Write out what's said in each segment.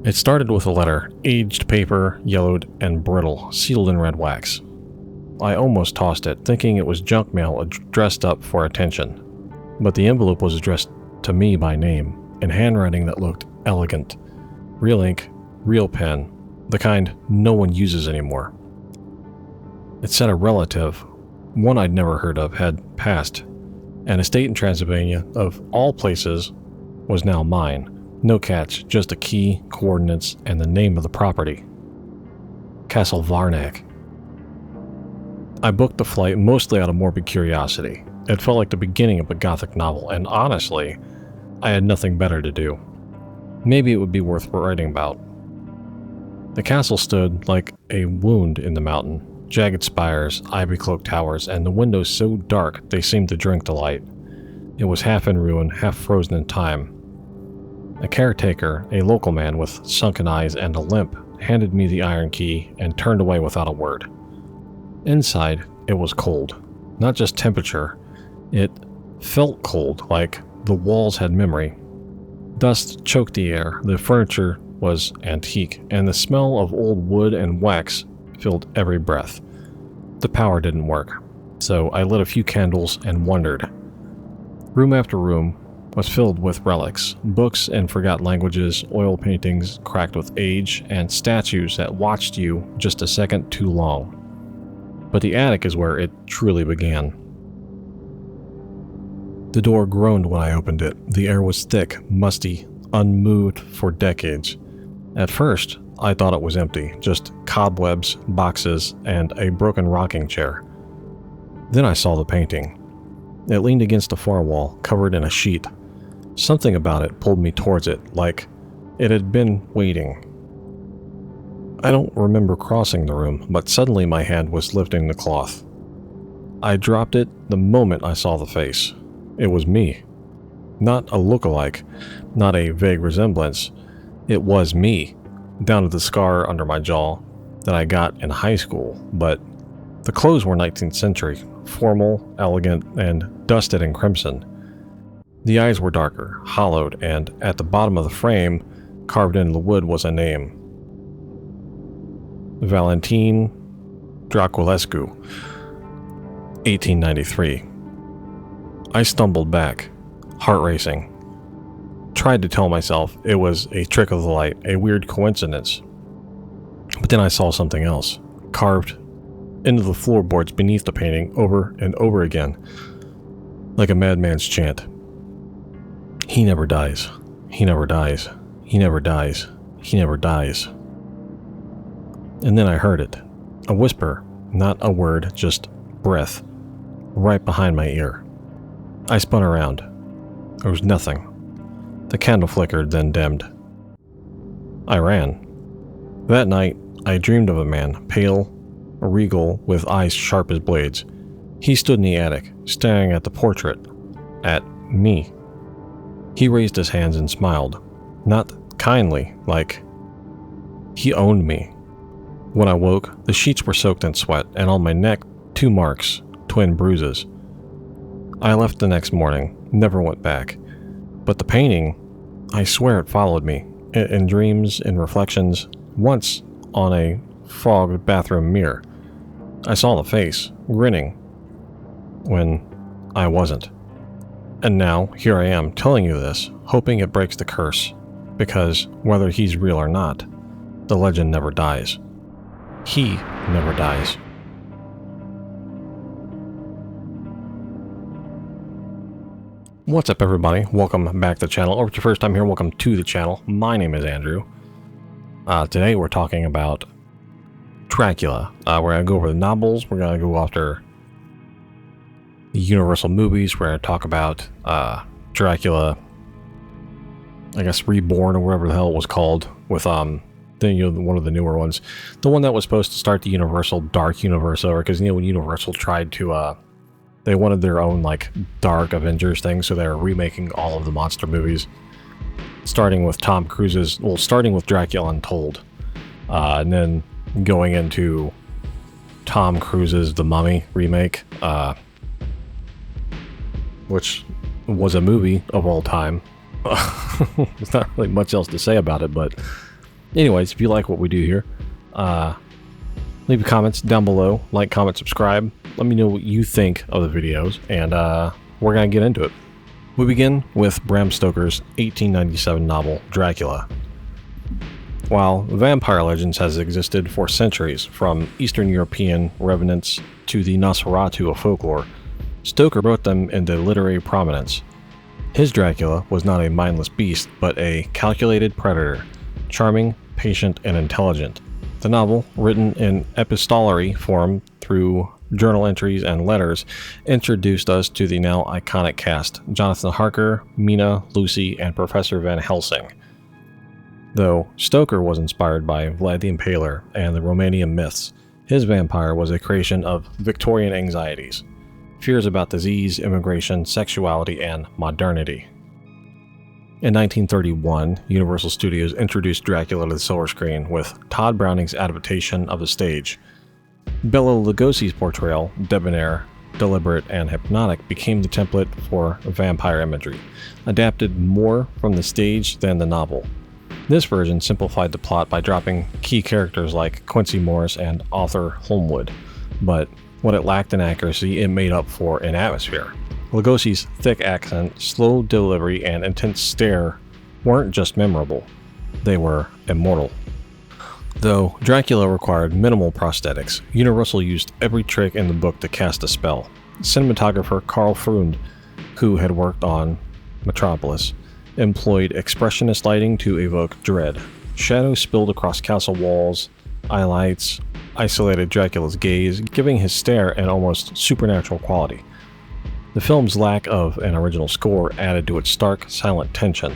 It started with a letter, aged paper, yellowed, and brittle, sealed in red wax. I almost tossed it, thinking it was junk mail dressed up for attention. But the envelope was addressed to me by name, in handwriting that looked elegant. Real ink, real pen, the kind no one uses anymore. It said a relative, one I'd never heard of, had passed. An estate in Transylvania, of all places, was now mine. No catch, just a key, coordinates, and the name of the property. Castle Varnac. I booked the flight mostly out of morbid curiosity. It felt like the beginning of a gothic novel, and honestly, I had nothing better to do. Maybe it would be worth writing about. The castle stood like a wound in the mountain. Jagged spires, ivy-cloaked towers, and the windows so dark they seemed to drink the light. It was half in ruin, half frozen in time. A caretaker, a local man with sunken eyes and a limp, handed me the iron key and turned away without a word. Inside, it was cold. Not just temperature. It felt cold, like the walls had memory. Dust choked the air, the furniture was antique, and the smell of old wood and wax filled every breath. The power didn't work, so I lit a few candles and wondered. Room after room was filled with relics, books in forgotten languages, oil paintings cracked with age, and statues that watched you just a second too long. But the attic is where it truly began. The door groaned when I opened it. The air was thick, musty, unmoved for decades. At first, I thought it was empty, just cobwebs, boxes, and a broken rocking chair. Then I saw the painting. It leaned against a far wall, covered in a sheet. Something about it pulled me towards it, like it had been waiting. I don't remember crossing the room, but suddenly my hand was lifting the cloth. I dropped it the moment I saw the face. It was me. Not a look-alike, not a vague resemblance. It was me, down to the scar under my jaw that I got in high school, but the clothes were 19th century, formal, elegant, and dusted in crimson. The eyes were darker, hollowed, and at the bottom of the frame, carved into the wood, was a name. Valentine Draculescu, 1893. I stumbled back, heart racing. Tried to tell myself it was a trick of the light, a weird coincidence. But then I saw something else, carved into the floorboards beneath the painting over and over again, like a madman's chant. He never dies. He never dies. He never dies. He never dies. And then I heard it. A whisper, not a word, just breath, right behind my ear. I spun around. There was nothing. The candle flickered, then dimmed. I ran. That night, I dreamed of a man, pale, regal, with eyes sharp as blades. He stood in the attic, staring at the portrait. At me. He raised his hands and smiled. Not kindly, like he owned me. When I woke, the sheets were soaked in sweat, and on my neck, 2 marks, twin bruises. I left the next morning, never went back. But the painting, I swear it followed me, in dreams, in reflections, once on a fogged bathroom mirror. I saw the face, grinning, when I wasn't. And now, here I am, telling you this, hoping it breaks the curse, because whether he's real or not, the legend never dies. He never dies. What's up, everybody? Welcome back to the channel, or if it's your first time here, welcome to the channel. My name is Andrew. Today we're talking about Dracula. We're going to go over the novels, we're going to go after the Universal movies, we're going to talk about Dracula, I guess Reborn, or whatever the hell it was called, with one of the newer ones. The one that was supposed to start the Universal Dark Universe over, because when Universal tried to they wanted their own, like, Dark Avengers thing, so they were remaking all of the monster movies. Starting with Dracula Untold. And then going into Tom Cruise's The Mummy remake, which was a movie of all time. There's not really much else to say about it, but Anyways, if you like what we do here, leave your comments down below. Like, comment, subscribe. Let me know what you think of the videos, and we're going to get into it. We begin with Bram Stoker's 1897 novel, Dracula. While vampire legends has existed for centuries, from Eastern European revenants to the Nosferatu of folklore, Stoker brought them into literary prominence. His Dracula was not a mindless beast, but a calculated predator, charming, patient, and intelligent. The novel, written in epistolary form through journal entries and letters, introduced us to the now iconic cast: Jonathan Harker, Mina, Lucy, and Professor Van Helsing. Though Stoker was inspired by Vlad the Impaler and the Romanian myths, his vampire was a creation of Victorian anxieties, fears about disease, immigration, sexuality, and modernity. In 1931, Universal Studios introduced Dracula to the silver screen with Todd Browning's adaptation of the stage. Bela Lugosi's portrayal, debonair, deliberate, and hypnotic, became the template for vampire imagery, adapted more from the stage than the novel. This version simplified the plot by dropping key characters like Quincy Morris and Arthur Holmwood, but what it lacked in accuracy, it made up for in atmosphere. Lugosi's thick accent, slow delivery, and intense stare weren't just memorable, they were immortal. Though Dracula required minimal prosthetics, Universal used every trick in the book to cast a spell. Cinematographer Carl Freund, who had worked on Metropolis, employed expressionist lighting to evoke dread. Shadows spilled across castle walls, highlights isolated Dracula's gaze, giving his stare an almost supernatural quality. The film's lack of an original score added to its stark, silent tension.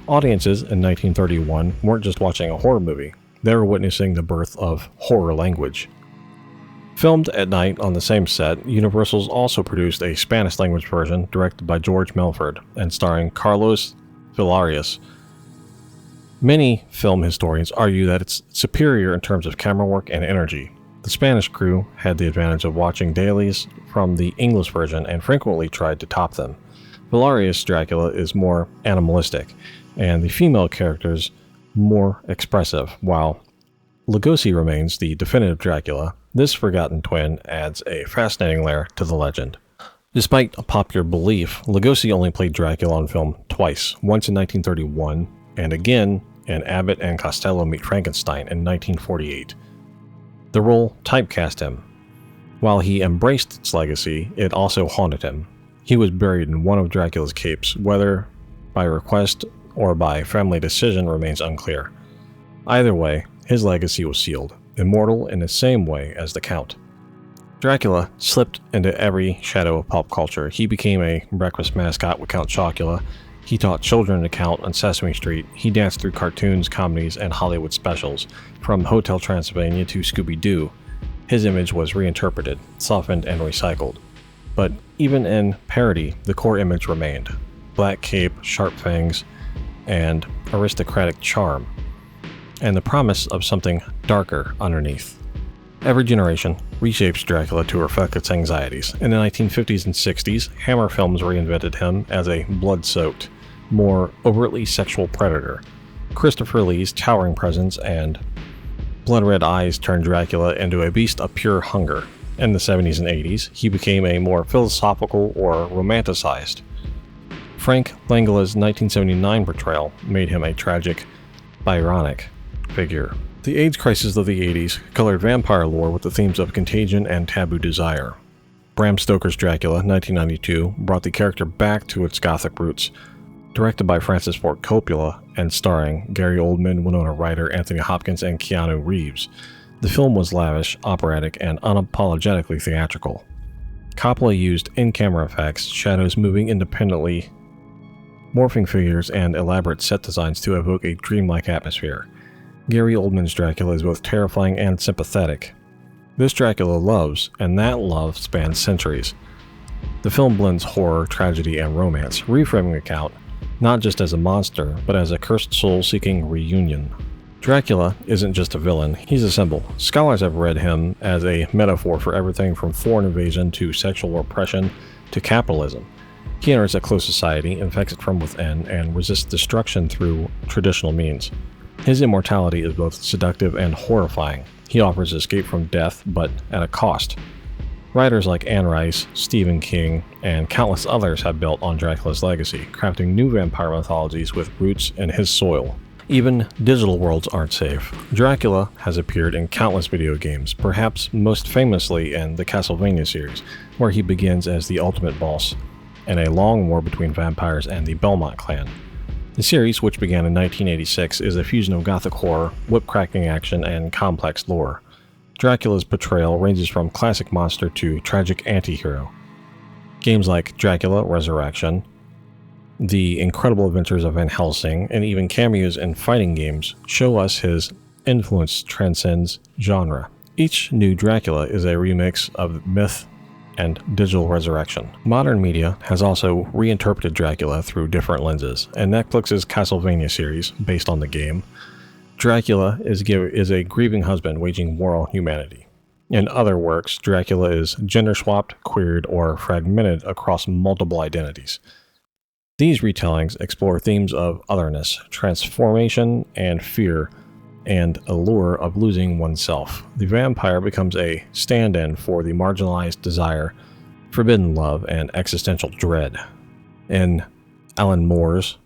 Audiences in 1931 weren't just watching a horror movie, they were witnessing the birth of horror language. Filmed at night on the same set, Universal's also produced a Spanish-language version directed by George Melford and starring Carlos Villarias. Many film historians argue that it's superior in terms of camera work and energy. The Spanish crew had the advantage of watching dailies from the English version and frequently tried to top them. Villarias' Dracula is more animalistic, and the female characters more expressive, while Lugosi remains the definitive Dracula. This forgotten twin adds a fascinating layer to the legend. Despite popular belief, Lugosi only played Dracula on film twice, once in 1931 and again in Abbott and Costello Meet Frankenstein in 1948. The role typecast him. While he embraced its legacy, it also haunted him. He was buried in one of Dracula's capes, whether by request or by family decision remains unclear. Either way, his legacy was sealed, immortal in the same way as the Count. Dracula slipped into every shadow of pop culture. He became a breakfast mascot with Count Chocula. He taught children to count on Sesame Street. He danced through cartoons, comedies, and Hollywood specials, from Hotel Transylvania to Scooby-Doo. His image was reinterpreted, softened, and recycled. But even in parody, the core image remained: black cape, sharp fangs, and aristocratic charm, and the promise of something darker underneath. Every generation reshapes Dracula to reflect its anxieties. In the 1950s and 60s, Hammer Films reinvented him as a blood-soaked, more overtly sexual predator. Christopher Lee's towering presence and blood-red eyes turned Dracula into a beast of pure hunger. In the 70s and 80s, he became a more philosophical or romanticized. Frank Langella's 1979 portrayal made him a tragic, Byronic figure. The AIDS crisis of the 80s colored vampire lore with the themes of contagion and taboo desire. Bram Stoker's Dracula, 1992, brought the character back to its gothic roots. Directed by Francis Ford Coppola and starring Gary Oldman, Winona Ryder, Anthony Hopkins, and Keanu Reeves, the film was lavish, operatic, and unapologetically theatrical. Coppola used in-camera effects, shadows moving independently, morphing figures, and elaborate set designs to evoke a dreamlike atmosphere. Gary Oldman's Dracula is both terrifying and sympathetic. This Dracula loves, and that love spans centuries. The film blends horror, tragedy, and romance, reframing the Count not just as a monster, but as a cursed soul seeking reunion. Dracula isn't just a villain, he's a symbol. Scholars have read him as a metaphor for everything from foreign invasion to sexual oppression to capitalism. He enters a closed society, infects it from within, and resists destruction through traditional means. His immortality is both seductive and horrifying. He offers escape from death, but at a cost. Writers like Anne Rice, Stephen King, and countless others have built on Dracula's legacy, crafting new vampire mythologies with roots in his soil. Even digital worlds aren't safe. Dracula has appeared in countless video games, perhaps most famously in the Castlevania series, where he begins as the ultimate boss in a long war between vampires and the Belmont clan. The series, which began in 1986, is a fusion of gothic horror, whip-cracking action, and complex lore. Dracula's portrayal ranges from classic monster to tragic anti-hero. Games like Dracula Resurrection, The Incredible Adventures of Van Helsing, and even cameos in fighting games show us his influence transcends genre. Each new Dracula is a remix of myth and digital resurrection. Modern media has also reinterpreted Dracula through different lenses, and Netflix's Castlevania series, based on the game, Dracula is a grieving husband waging war on humanity. In other works, Dracula is gender-swapped, queered, or fragmented across multiple identities. These retellings explore themes of otherness, transformation, and fear, and allure of losing oneself. The vampire becomes a stand-in for the marginalized desire, forbidden love, and existential dread. In Alan Moore's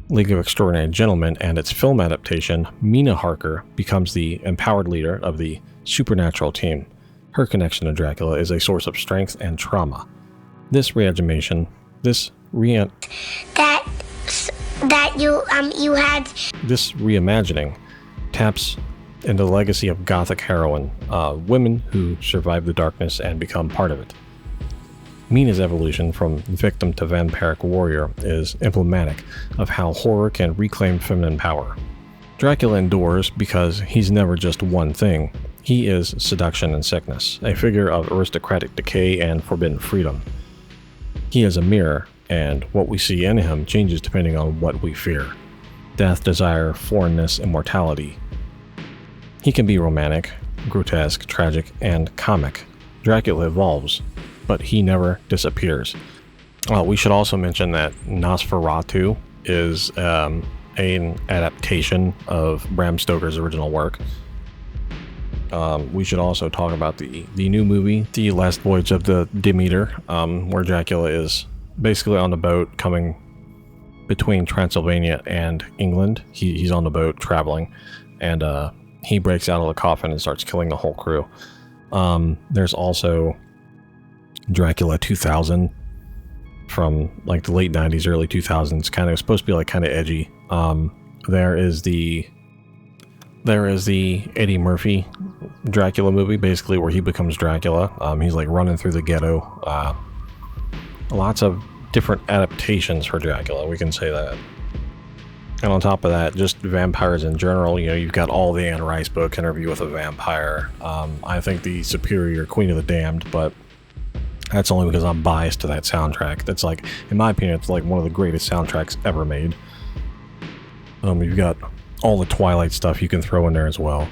League of Extraordinary Gentlemen and its film adaptation, Mina Harker becomes the empowered leader of the supernatural team. Her connection to Dracula is a source of strength and trauma. This reimagining taps into the legacy of Gothic heroine, women who survive the darkness and become part of it. Mina's evolution from victim to vampiric warrior is emblematic of how horror can reclaim feminine power. Dracula endures because he's never just one thing. He is seduction and sickness, a figure of aristocratic decay and forbidden freedom. He is a mirror, and what we see in him changes depending on what we fear. Death, desire, foreignness, immortality. He can be romantic, grotesque, tragic, and comic. Dracula evolves, but he never disappears. We should also mention that Nosferatu is an adaptation of Bram Stoker's original work. We should also talk about the new movie, The Last Voyage of the Demeter, where Dracula is basically on the boat coming between Transylvania and England. He's on the boat traveling, and he breaks out of the coffin and starts killing the whole crew. There's also Dracula 2000 from like the late 90s, early 2000s, kind of supposed to be like kind of edgy. There is the Eddie Murphy Dracula movie, basically where he becomes Dracula. He's like running through the ghetto. Lots of different adaptations for Dracula, we can say that. And on top of that, just vampires in general, you've got all the Anne Rice books, Interview with a Vampire. I think the superior Queen of the Damned, but that's only because I'm biased to that soundtrack. That's like, in my opinion, it's like one of the greatest soundtracks ever made. You've got all the Twilight stuff you can throw in there as well.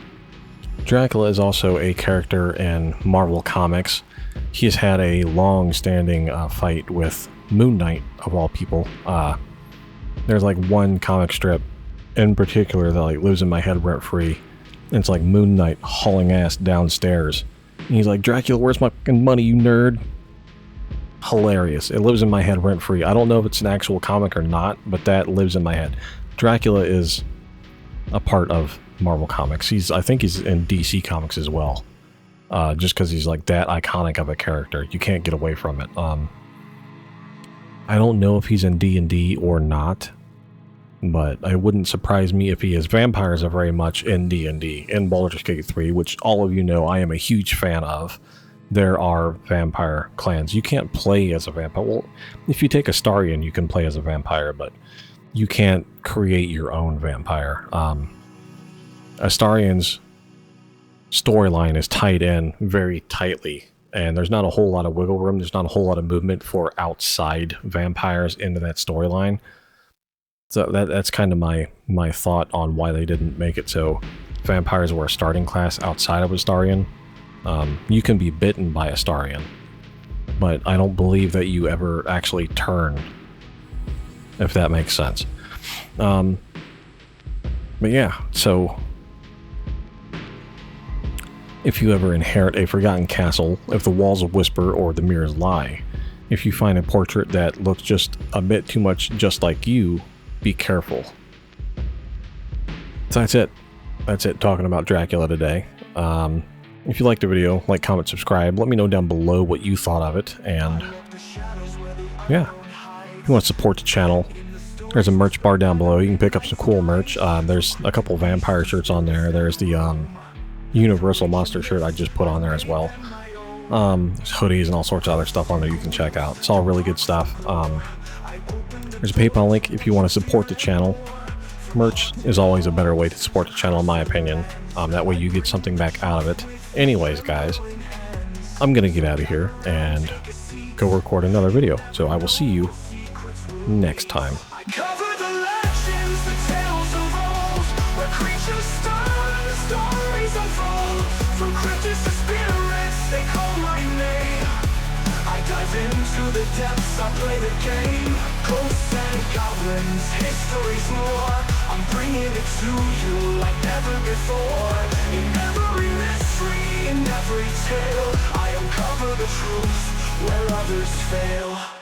Dracula is also a character in Marvel Comics. He has had a long-standing fight with Moon Knight, of all people. There's like one comic strip in particular that like lives in my head rent-free. It's like Moon Knight hauling ass downstairs. And he's like, Dracula, where's my fucking money, you nerd? Hilarious. It lives in my head rent-free. I don't know if it's an actual comic or not, but that lives in my head. Dracula is a part of Marvel Comics. I think he's in DC Comics as well. Just because he's like that iconic of a character. You can't get away from it. I don't know if he's in D&D or not, but it wouldn't surprise me if he is. Vampires are very much in D&D, in Baldur's Gate 3, which all of you know I am a huge fan of. There are vampire clans. You can't play as a vampire. Well, if you take Astarion, you can play as a vampire, but you can't create your own vampire. Astarion's storyline is tied in very tightly, and there's not a whole lot of wiggle room. There's not a whole lot of movement for outside vampires into that storyline. So that's kind of my thought on why they didn't make it so vampires were a starting class outside of Astarion. You can be bitten by Astarion, but I don't believe that you ever actually turn, if that makes sense. But yeah, so if you ever inherit a forgotten castle, if the walls whisper or the mirrors lie, if you find a portrait that looks just a bit too much just like you, be careful. So that's it. That's it talking about Dracula today. If you liked the video, like, comment, subscribe. Let me know down below what you thought of it. And yeah, if you want to support the channel, there's a merch bar down below. You can pick up some cool merch. There's a couple vampire shirts on there. There's the Universal Monster shirt I just put on there as well. There's hoodies and all sorts of other stuff on there you can check out. It's all really good stuff. There's a PayPal link if you want to support the channel. Merch is always a better way to support the channel, in my opinion. That way you get something back out of it. Anyways, guys, I'm going to get out of here and go record another video. So I will see you next time. Into the depths, I play the game. Ghosts and goblins, history's more. I'm bringing it to you like never before. In every mystery, in every tale, I uncover the truth where others fail.